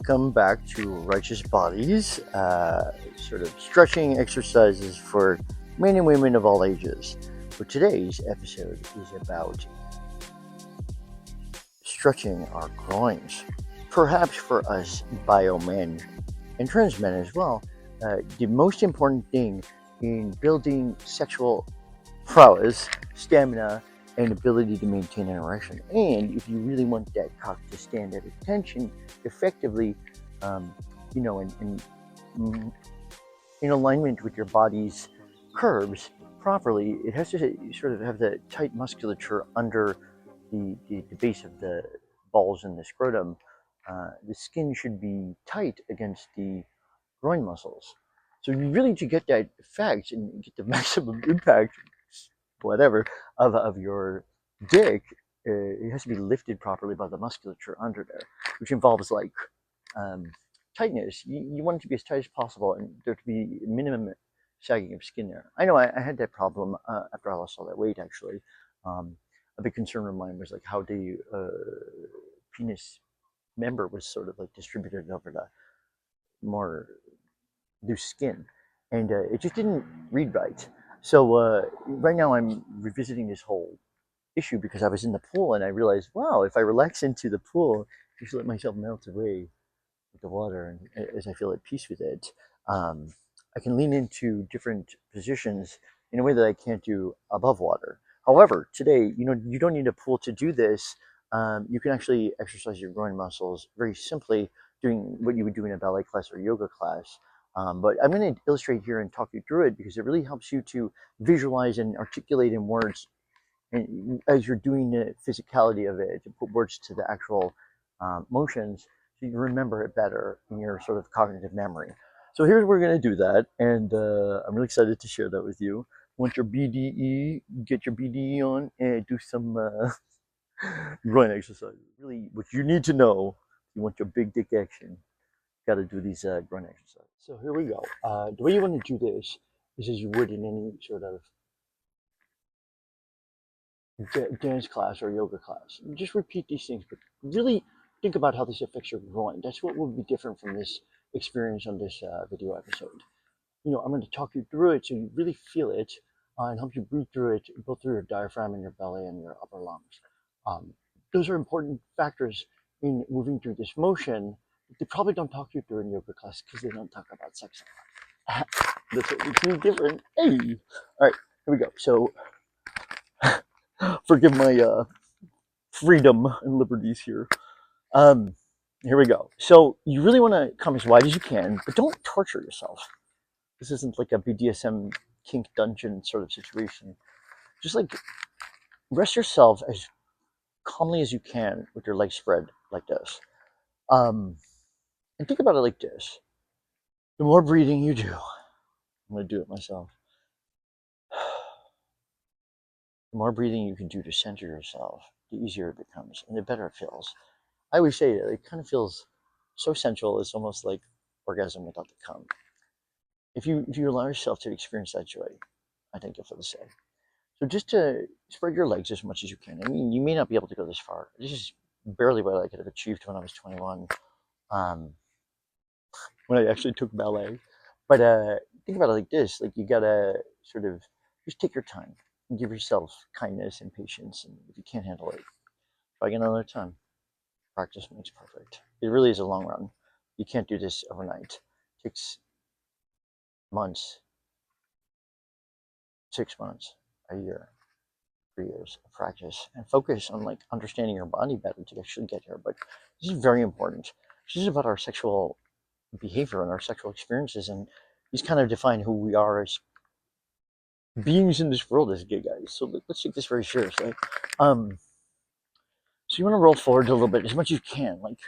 welcome back to Righteous Bodies, sort of stretching exercises for men and women of all ages. For today's episode is about stretching our groins. Perhaps for us bio men and trans men as well, the most important thing in building sexual prowess, stamina, and ability to maintain an erection. And if you really want that cock to stand at attention effectively, in alignment with your body's curves properly, it has to sort of have the tight musculature under the base of the balls and the scrotum. The skin should be tight against the groin muscles. So you really, to get that effect and get the maximum impact, whatever, of your dick, it has to be lifted properly by the musculature under there, which involves like tightness. You want it to be as tight as possible and there to be minimum sagging of skin there. I know I had that problem after I lost all that weight, actually. A big concern of mine was like how the penis member was sort of like distributed over the more loose skin, and it just didn't read right. So right now I'm revisiting this whole issue because I was in the pool and I realized, wow, if I relax into the pool, just let myself melt away with the water, and as I feel at peace with it, I can lean into different positions in a way that I can't do above water. However, today, you don't need a pool to do this. You can actually exercise your groin muscles very simply doing what you would do in a ballet class or yoga class. But I'm going to illustrate here and talk you through it because it really helps you to visualize and articulate in words, and as you're doing the physicality of it, to put words to the actual motions, so you remember it better in your sort of cognitive memory. So here's where we're going to do that, and I'm really excited to share that with you. Want your BDE, get your BDE on, and do some groin exercises. Really, what you need to know, if you want your big dick action, got to do these groin exercises. So here we go. The way you want to do this is as you would in any sort of dance class or yoga class. Just repeat these things, but really think about how this affects your groin. That's what will be different from this experience on this video episode. I'm going to talk you through it so you really feel it and help you breathe through it, both through your diaphragm and your belly and your upper lungs. Those are important factors in moving through this motion. They probably don't talk you through in yoga class because they don't talk about sex a lot. That's what makes me different. Hey! All right, here we go. So, forgive my freedom and liberties here. Here we go. So you really want to come as wide as you can, but don't torture yourself. This isn't like a BDSM kink dungeon sort of situation. Just like rest yourself as calmly as you can with your legs spread like this. And think about it like this. The more breathing you do, I'm going to do it myself. The more breathing you can do to center yourself, the easier it becomes and the better it feels. I always say that it kind of feels so sensual, it's almost like orgasm without the cum. If you allow yourself to experience that joy, I think you'll feel the same. So just to spread your legs as much as you can. I mean, you may not be able to go this far. This is barely what I could have achieved when I was 21, when I actually took ballet. But think about it like this: like you gotta sort of just take your time and give yourself kindness and patience. And if you can't handle it, try again another time. Practice makes perfect. It really is a long run. You can't do this overnight. It takes months, 6 months, a year, 3 years of practice, and focus on like understanding your body better to actually get here. But this is very important. This is about our sexual behavior and our sexual experiences, and these kind of define who we are as beings in this world as gay guys. So let's take this very seriously. So you want to roll forward a little bit as much as you can. Like,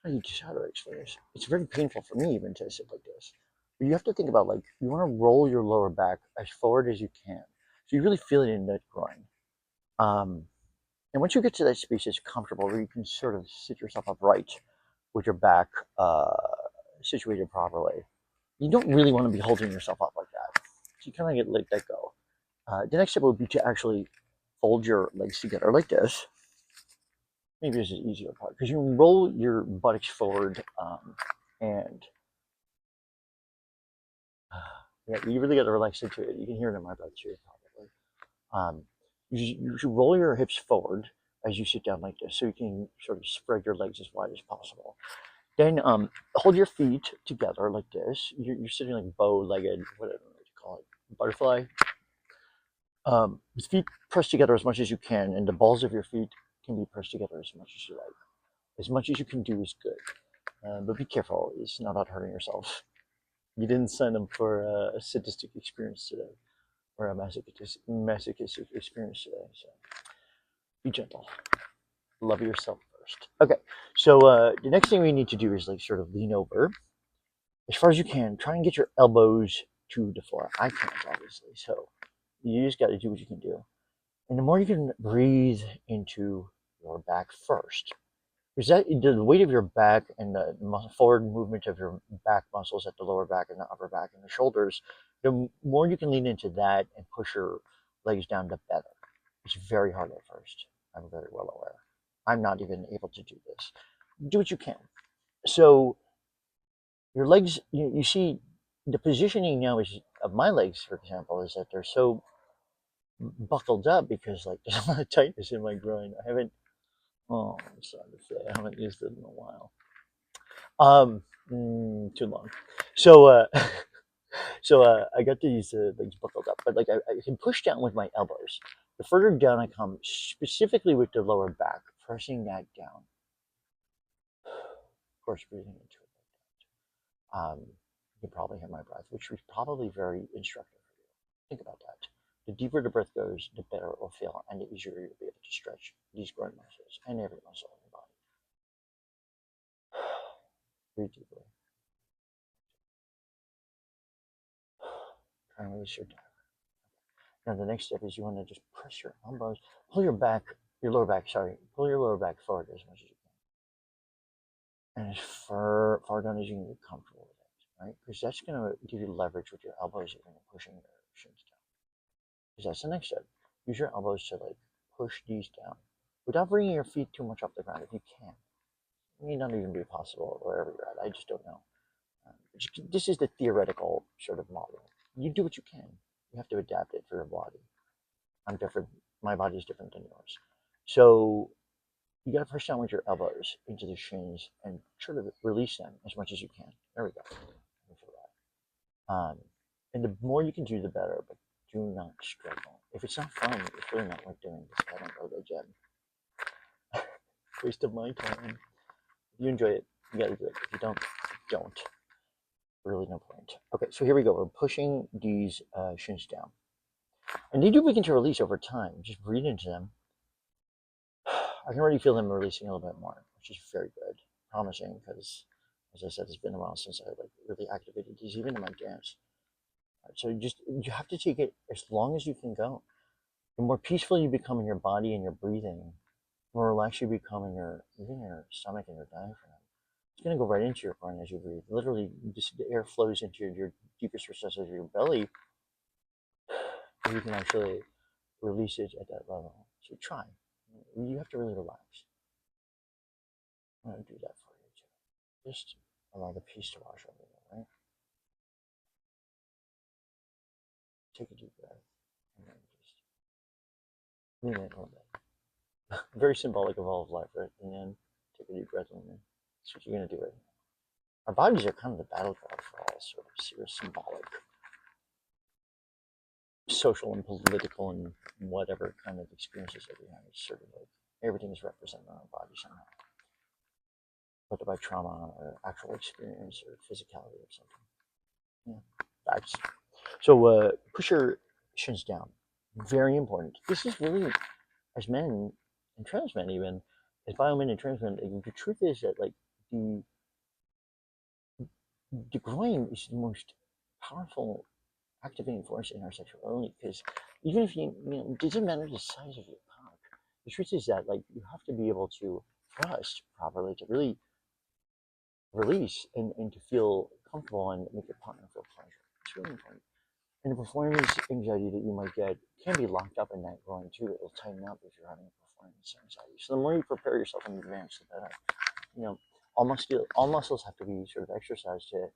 how do I explain this? It's very painful for me even to sit like this. But you have to think about, like, you want to roll your lower back as forward as you can. So you really feel it in that groin. And once you get to that space that's comfortable, where you can sort of sit yourself upright with your back situated properly, you don't really want to be holding yourself up like that. So you kind of let that go. The next step would be to actually fold your legs together like this. maybe this is the easier part because you roll your buttocks forward and yeah, you really got to relax into it. You can hear it in my breath too, probably. You should roll your hips forward as you sit down like this, so you can sort of spread your legs as wide as possible. Then hold your feet together like this. You're sitting like bow-legged, whatever you call it, butterfly. With feet pressed together as much as you can, and the balls of your feet can be pressed together as much as you like. As much as you can do is good, but be careful. It's not about hurting yourself. You didn't sign up for a sadistic experience today, or a masochistic experience today. So be gentle. Love yourself first. Okay, so the next thing we need to do is like sort of lean over as far as you can. Try and get your elbows to the floor. I can't, obviously, so you just got to do what you can do. And the more you can breathe into your back first, because that the weight of your back and the forward movement of your back muscles at the lower back and the upper back and the shoulders, the more you can lean into that and push your legs down, the better. It's very hard at first. I'm very well aware. I'm not even able to do this. Do what you can. So your legs, you see, the positioning now is of my legs, for example, is that they're so buckled up because like there's a lot of tightness in my groin. I haven't. Oh, I'm sorry to say, I haven't used it in a while. Too long. So, I got these legs buckled up, but like I can push down with my elbows. The further down I come, specifically with the lower back, pressing that down. Of course, breathing into it. You can probably hear my breath, which was probably very instructive for you. Think about that. The deeper the breath goes, the better it will feel, and the easier you'll be able to stretch these groin muscles and every muscle in your body. Breathe deeply. Try and release your diaphragm. Now the next step is you want to just press your elbows, pull your lower back forward as much as you can. And as far down as you can get comfortable with it, right? Because that's going to give you leverage with your elbows even pushing your shins down. Because that's the next step. Use your elbows to like push these down without bringing your feet too much off the ground if you can. It may not even be possible wherever you're at. I just don't know. This is the theoretical sort of model. You do what you can. You have to adapt it for your body. I'm different. My body is different than yours. So you got to push down with your elbows into the shins and sort of release them as much as you can. There we go. And the more you can do, the better. But do not struggle. If it's not fun, it's really not worth doing this. I don't go to the gym. Waste of my time. If you enjoy it, you got to do it. If you don't. Really no point. Okay, so here we go. We're pushing these shins down. And they do begin to release over time. Just breathe into them. I can already feel them releasing a little bit more, which is very good. Promising, because, as I said, it's been a while since I like really activated these, even in my dance. So you have to take it as long as you can go. The more peaceful you become in your body and your breathing, the more relaxed you become in even your stomach and your diaphragm. It's going to go right into your groin as you breathe. Literally, the air flows into your deepest recesses of your belly. And you can actually release it at that level. So try. You have to really relax. I'm going to do that for you too. Just allow the peace to wash over you, right? Take a deep breath. And then just lean in a little bit. Very symbolic of all of life, right? And then take a deep breath and then that's what you're going to do right now. Our bodies are kind of the battleground for all sort of serious symbolic, social and political and whatever kind of experiences that we have. It's sort of like everything is represented on our body somehow, whether by trauma or actual experience or physicality or something. Yeah, that's so. Push your shins down. Very important. This is really, as men and trans men, even as biomen and trans men, the truth is that like the groin is the most powerful activating force in our sexuality, because even if it doesn't matter the size of your cock. The truth is that like you have to be able to thrust properly to really release and to feel comfortable and make your partner feel pleasure. It's really important. And the performance anxiety that you might get can be locked up in that groin too. It'll tighten up if you're having a anxiety. So the more you prepare yourself in advance, the better. You know, all muscles have to be sort of exercised to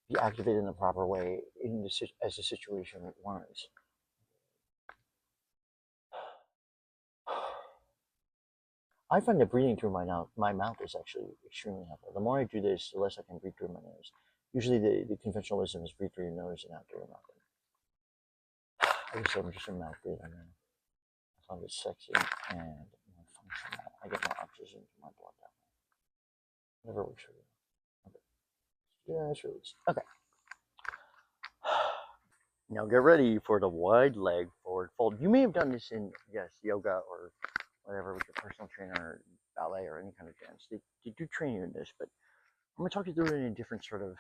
be activated in the proper way as the situation warrants. I find that breathing through my mouth is actually extremely helpful. The more I do this, the less I can breathe through my nose. Usually the conventional wisdom is breathe through your nose and out through your mouth. I guess I'm just a mouth breather now. I find it sexy and more functional. I get more oxygen to my blood that way. Whatever works for you. Okay. Yeah, that's release. Okay. Now get ready for the wide leg forward fold. You may have done this in, yes, yoga or whatever with your personal trainer, ballet, or any kind of dance. They do train you in this, but I'm going to talk you through it in a different sort of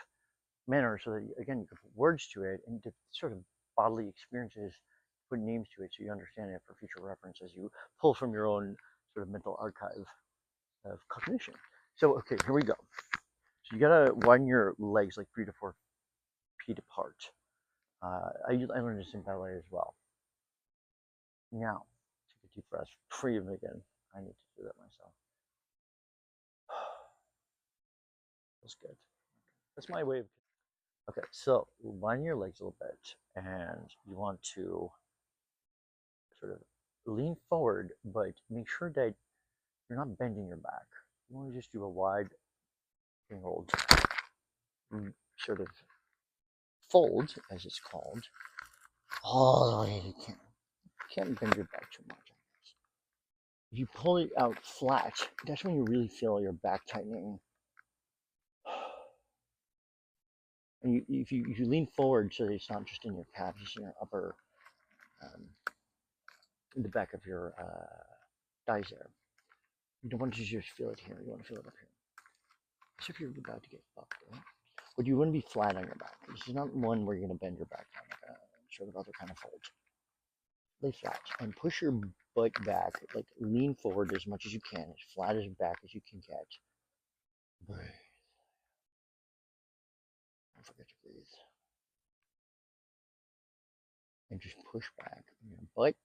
manner so that, again, you can put words to it and to sort of bodily experiences, put names to it so you understand it for future reference as you pull from your own sort of mental archive of cognition. So, okay, here we go. So you got to widen your legs like 3 to 4 feet apart. I learned this in ballet as well. Now, take a deep breath before you begin. I need to do that myself. Feels good. That's my way of. Okay, so widen your legs a little bit, and you want to sort of lean forward, but make sure that you're not bending your back. You want to just do a wide angled sort of fold, as it's called, all the way you can. You can't bend your back too much. If you pull it out flat, that's when you really feel your back tightening. And if you lean forward so that it's not just in your calves, it's in your upper, in the back of your thighs there. You don't want to just feel it here. You want to feel it up here. So if you're about to get fucked, right? But you want to be flat on your back. This is not one where you're going to bend your back down like a sort of other kind of fold. Lay flat and push your butt back, like lean forward as much as you can, as flat as back as you can get. Breathe. Don't forget to breathe. And just push back on your butt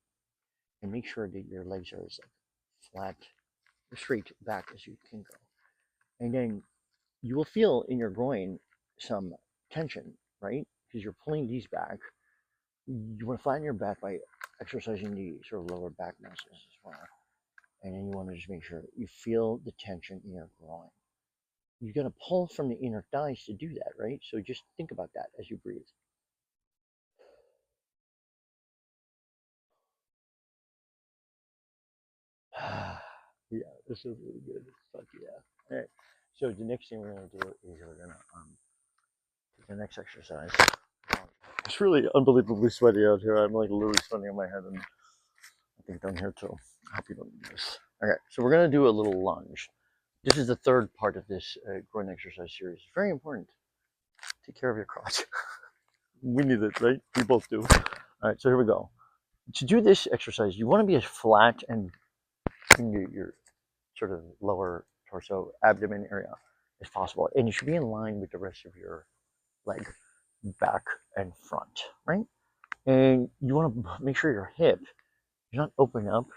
and make sure that your legs are as like flat, straight back as you can go. And then you will feel in your groin some tension, right? Because you're pulling these back. You want to flatten your back by exercising the sort of lower back muscles as well. And then you want to just make sure that you feel the tension in your groin. You're going to pull from the inner thighs to do that, right? So just think about that as you breathe. Yeah, this is really good. Fuck yeah. All right. So the next thing we're going to do is we're going to do the next exercise. It's really unbelievably sweaty out here. I'm like literally sweating on my head, and I think down here too. I hope you don't need this. Okay, so we're going to do a little lunge. This is the third part of this groin exercise series. Very important. Take care of your crotch. We need it, right? We both do. All right, so here we go. To do this exercise, you want to be as flat and in your sort of lower torso, abdomen area as possible. And you should be in line with the rest of your leg, back and front, right? And you want to make sure your hip is not open up.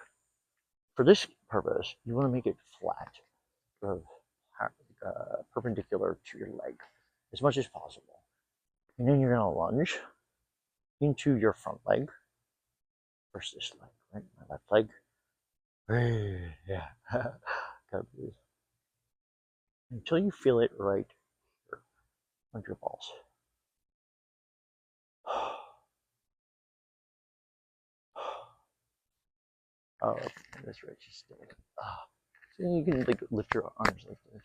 For this purpose, you want to make it flat, sort of perpendicular to your leg as much as possible. And then you're going to lunge into your front leg. First this leg, right? My left leg. Yeah. Gotta breathe. Until you feel it right here under your balls. Oh, that's right. Just do it. So you can like lift your arms like this.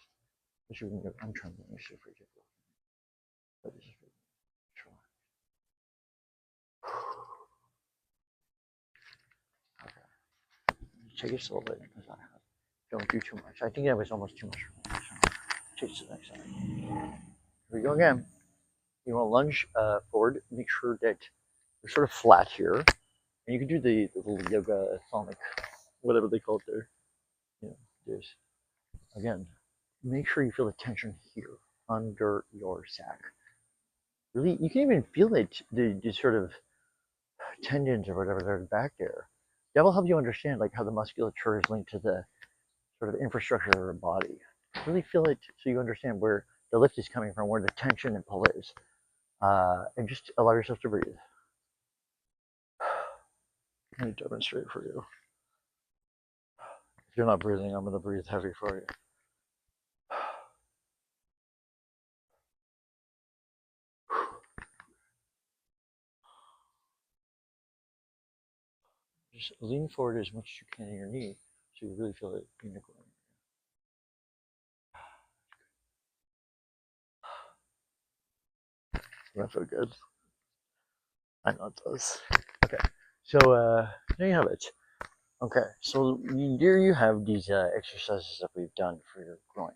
I'm trying to make sure for you. But this is try. Okay. Take it slowly because I have. Don't do too much. I think that was almost too much for me. So take it to the next side. Here we go again. You want to lunge forward. Make sure that you're sort of flat here. And you can do the little yoga sonic, whatever they call it there. You know, this. Again, make sure you feel the tension here under your sack. Really, you can even feel it, the sort of tendons or whatever that are back there. that will help you understand like how the musculature is linked to the sort of infrastructure of our body. Really feel it so you understand where the lift is coming from, where the tension and pull is, and just allow yourself to breathe. Let me demonstrate for you. If you're not breathing, I'm going to breathe heavy for you. Just lean forward as much as you can in your knee so you really feel it in the groin. That feel good? I know it does. Okay, so there you have it. Okay, so there you have these exercises that we've done for your groin.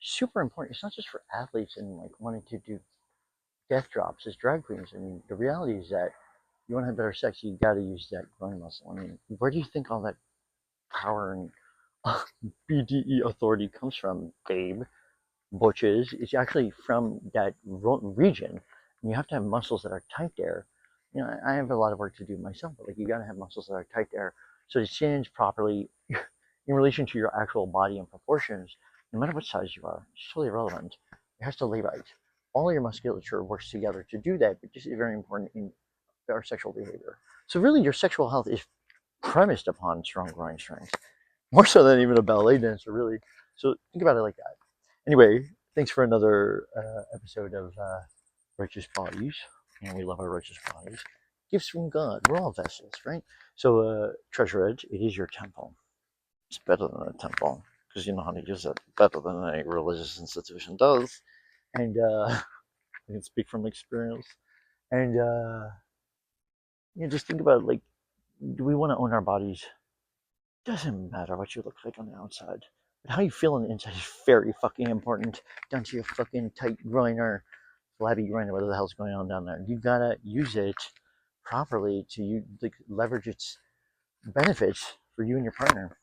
Super important. It's not just for athletes and like wanting to do death drops as drag queens. I mean, the reality is that you want to have better sex, you got to use that groin muscle. I mean, where do you think all that power and BDE authority comes from, babe? Butches, it's actually from that region. And you have to have muscles that are tight there. You know, I have a lot of work to do myself, but like you got to have muscles that are tight there so it stands properly in relation to your actual body and proportions. No matter what size you are, it's totally irrelevant. It has to lay right. All your musculature works together to do that, but this is very important in our sexual behavior. So really, your sexual health is premised upon strong groin strength, more so than even a ballet dancer, really. So think about it like that. Anyway, thanks for another episode of Righteous Bodies. And we love our righteous bodies. Gifts from God. We're all vessels, right? So, Treasure Edge, it is your temple. It's better than a temple because you know how to use it better than a religious institution does. And I can speak from experience. And just think about like, do we want to own our bodies? Doesn't matter what you look like on the outside. But how you feel on the inside is very fucking important. Down to your fucking tight groin or flabby groin or whatever the hell's going on down there. You gotta use it properly to leverage its benefits for you and your partner.